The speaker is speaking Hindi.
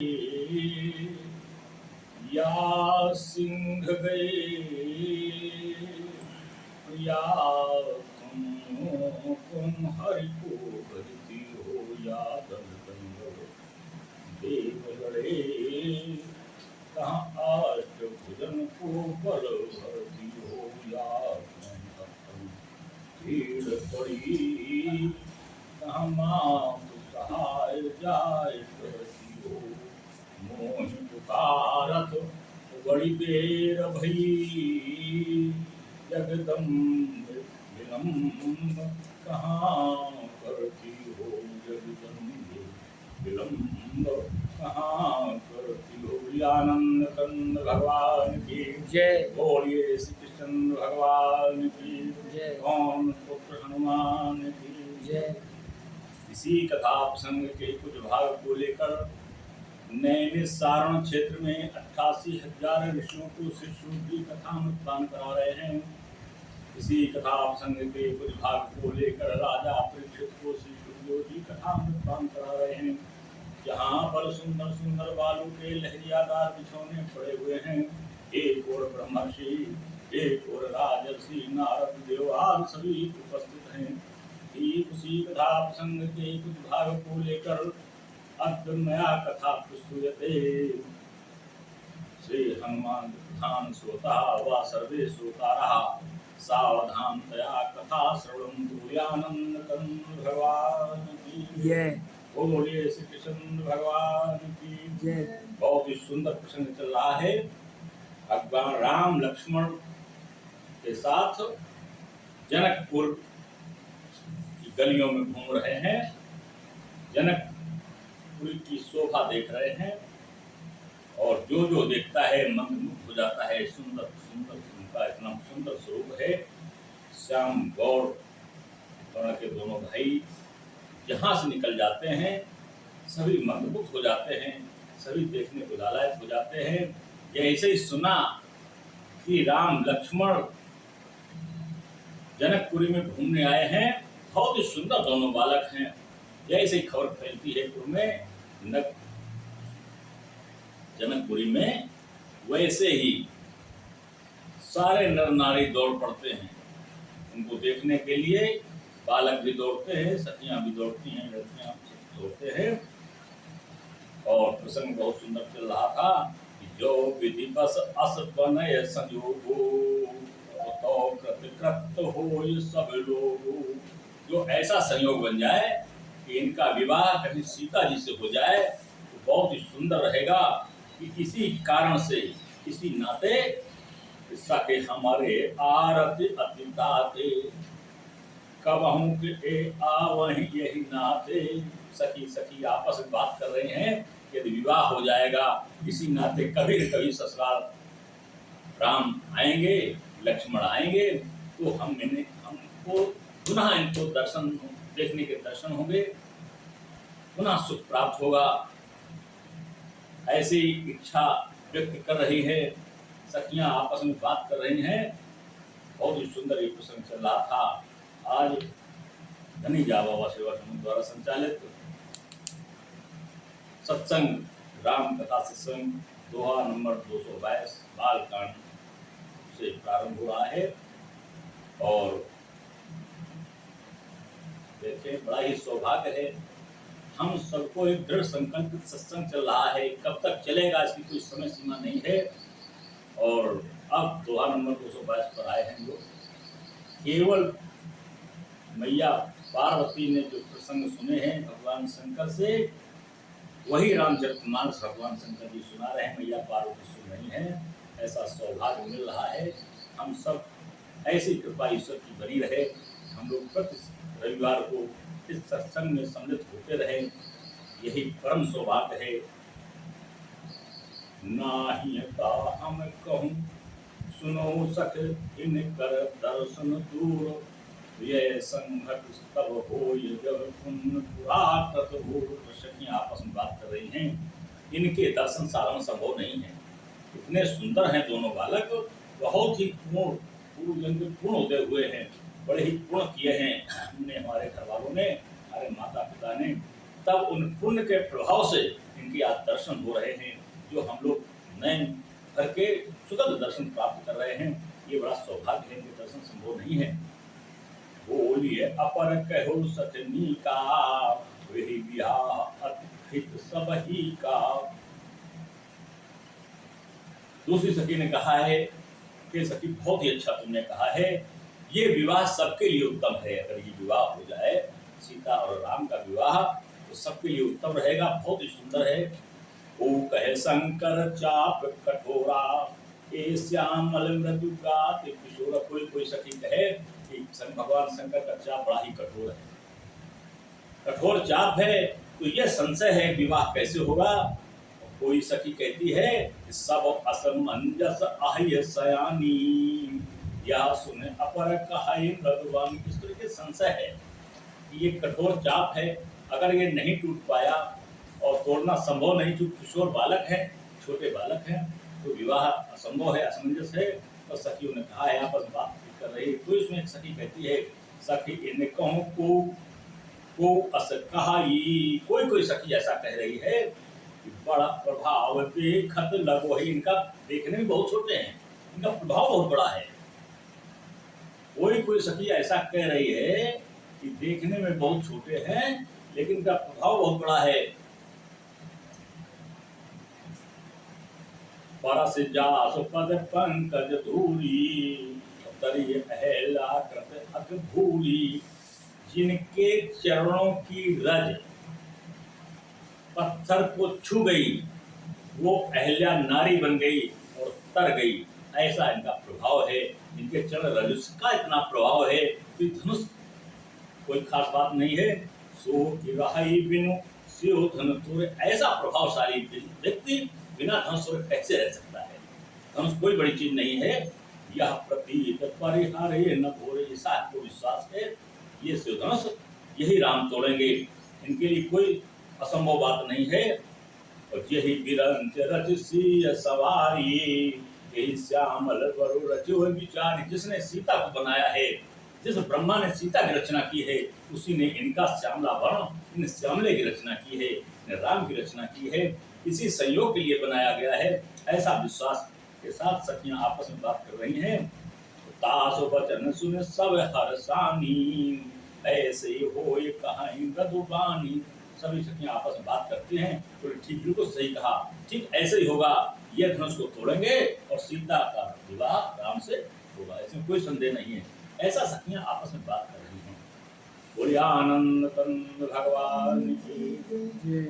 या सिंह गए या तुम हरि को भजती हो या दल देव लड़े कहाँ अष्टभुजन को बल भरती हो या भीड़ पड़ी कहाँ मात सहाय जाय करती हो मोह पुकारत बड़ी देर भई जगदम्ब विलम्ब कहाँ करती हो जगदम्ब विलम्ब कहाँ करती हो। आनंद कंद भगवान की जय। बोलिए श्री कृष्ण भगवान की जय। ओम पुत्र हनुमान की जय। इसी कथा प्रसंग के कुछ भाग को लेकर नैमिषारण्य क्षेत्र में 88,000 ऋषियों को श्री सूत की कथा अनुष्ठान करा रहे हैं। इसी कथा प्रसंग के कुछ भाग को लेकर राजा परीक्षित को श्री सूत की कथा अनुष्ठान करा रहे हैं। जहाँ पर सुंदर सुंदर बालू के लहरियादार बिछौने पड़े हुए हैं। एक और ब्रह्मर्षि एक और राजर्षि नारद देव आदि सभी उपस्थित हैं। उसी कथा प्रसंग के कुछ भाग को लेकर अद्भुतमया कथा प्रस्तुयते। श्री हनुमान प्रधान श्रोता व सर्वे श्रोतारः सावधानतया कथा श्रवणन्तु। आनंद कंद भगवान की जय। बोलिए श्री कृष्ण भगवान की जय। बहुत ही सुंदर प्रसंग चल रहा है। भगवान राम लक्ष्मण के साथ जनकपुर की गलियों में घूम रहे हैं। जनकपुर की शोभा देख रहे हैं और जो जो देखता है मंत्रमुग्ध हो जाता है। सुंदर सुंदर उनका इतना सुंदर स्वरूप है। श्याम गौर दोनों के दोनों भाई जहाँ से निकल जाते हैं सभी मंत्रमुग्ध हो जाते हैं, सभी देखने को लालायित हो जाते हैं। जैसे ही सुना कि राम लक्ष्मण जनकपुरी में घूमने आए हैं, बहुत ही सुंदर दोनों बालक हैं, जैसे ही खबर फैलती है पुर में जनकपुरी में, वैसे ही सारे नर नारी दौड़ पड़ते हैं उनको देखने के लिए। बालक भी दौड़ते हैं, सखियां भी दौड़ती हैं, लड़कियां दौड़ते हैं। और प्रसंग बहुत सुंदर चल रहा था कि जो विधि बस अस बनय संजोगो तो कृत हो सब लोगो। जो ऐसा संयोग बन जाए कि इनका विवाह कहीं सीता जी से हो जाए तो बहुत ही सुंदर रहेगा। कि इसी कारण से इसी नाते सके हमारे आरती अतिताते कबहू के आवहीं यही नाते। सखी सखी आपस में बात कर रहे हैं, यदि विवाह हो जाएगा इसी नाते कभी न कभी ससुराल राम आएंगे, लक्ष्मण आएंगे तो हमको पुनः इनको दर्शन देखने के दर्शन होंगे, पुनः सुख प्राप्त होगा। ऐसी इच्छा व्यक्त कर रही है, सखियां आपस में बात कर रही हैं। बहुत ही सुंदर ये प्रसंग चल रहा था। आज धनी जा बाबा सेवा समूह द्वारा संचालित सत्संग राम कथा सत्संग दोहा नंबर 222 बालकांड से प्रारंभ हुआ है। और देखें, बड़ा ही सौभाग्य है, हम सबको एक दृढ़ संकल्पित सत्संग चल रहा है। कब तक चलेगा इसकी कोई समय सीमा नहीं है। और अब दोहा नंबर 222 पर आए हैं लोग। केवल मैया पार्वती ने जो प्रसंग सुने हैं भगवान शंकर से, वही रामचरितमानस भगवान शंकर जी सुना रहे हैं, मैया पार्वती सुन रही हैं। ऐसा सौभाग्य मिल रहा है। हम सब ऐसी कृपा ईश्वर की बनी रहे, हम लोग प्रति रविवार को इस सत्संग में सम्मिलित होते रहे, यही परम सौभाग्य है। नाही का हम कहूँ सुनो सख इनकर दर्शन दूर, ये संघट तब हो जब पुण्य पुराकृत हो। सखियां आपस में बात कर रही हैं, इनके दर्शन साधन संभव नहीं है। इतने सुंदर हैं दोनों बालक, बहुत ही पूर्ण उदय हुए हैं, बड़े ही पूर्ण किए हैं हमने, हमारे घर वालों ने, हमारे माता पिता ने। तब उन पुण्य के प्रभाव से इनके आज दर्शन हो रहे हैं, जो हम लोग नए भर के सुगंध दर्शन प्राप्त कर रहे हैं। ये बड़ा सौभाग्य है, इनके दर्शन संभव नहीं है। बोलिए अपर कहो सतनी का, वही ब्याह अद्भुत सब ही का। दूसरी सखी ने कहा है कि सखी बहुत ही अच्छा तुमने कहा है, ये विवाह सबके लिए उत्तम है। अगर ये विवाह हो जाए सीता और राम का विवाह तो सबके लिए उत्तम रहेगा, बहुत ही सुंदर है। वो कहे शंकर चाप कठोरा, ए श्यामल मृदु गात किशोर। कोई सखी कहे कि भगवान शंकर का चाप बड़ा ही कठोर है, कठोर चाप है, तो यह संशय है विवाह कैसे होगा। कोई सखी कहती है सब असमंजस आह्य सयानी, या सुने अपर कहाई मृदुवान। इस तरह के संशय है कि ये कठोर चाप है, अगर ये नहीं टूट पाया और तोड़ना संभव नहीं, जो किशोर बालक है, छोटे बालक हैं, तो विवाह असंभव है, असमंजस है। तो सखियों ने कहा है, आपस में बात कर रही है। तो इसमें एक सखी कहती है, सखी इन कहूँ को अस कहाई। कोई सखी ऐसा कह रही है कि बड़ा प्रभाव देखत लगो है। इनका देखने में बहुत छोटे हैं, इनका प्रभाव बहुत बड़ा है। कोई सखी ऐसा कह रही है कि देखने में बहुत छोटे हैं, लेकिन इनका प्रभाव बहुत बड़ा है। परस जास पद पंकज धूरी, तरी अहला कृत अत भूरी। जिनके चरणों की रज पत्थर को छू गई, वो अहल्या नारी बन गई और तर गई, ऐसा इनका प्रभाव है। इनके चरण रज का इतना प्रभाव है कि धनुष कोई खास बात नहीं है। सो गिराई बिनु सियो धन तुर। ऐसा प्रभावशाली व्यक्ति बिना धनुष कैसे रह सकता है। धनुष कोई बड़ी चीज नहीं है। यह प्रतीत परिहारे न भोरे, ऐसा आपको विश्वास है, ये शिवधनुष यही राम तोड़ेंगे, इनके लिए कोई असंभव बात नहीं है। और यही बिरंच रचसी सवारी, यही श्यामल वरु रचो विचारी। जिसने सीता को बनाया है, जिस ब्रह्मा ने सीता की रचना की है, उसी ने इनका श्यामला वर्ण, इन श्यामले की रचना की है, राम की रचना की है। इसी संयोग के लिए बनाया गया है, ऐसा विश्वास के साथ सखियां आपस में बात कर रही हैं। तासो वचन सुन सब हर्षानी, ऐसे हो ये कहानी मृदुबानी। सभी सखियां आपस में बात करती हैं, तो ठीक बिल्कुल सही कहा, ठीक ऐसे ही होगा। ये धनुष को तोड़ेंगे और सीता का विवाह राम से होगा, इसमें कोई संदेह नहीं है। ऐसा सखियां आपस में बात कर रही हैं। बोलिए आनंद कंद भगवान की।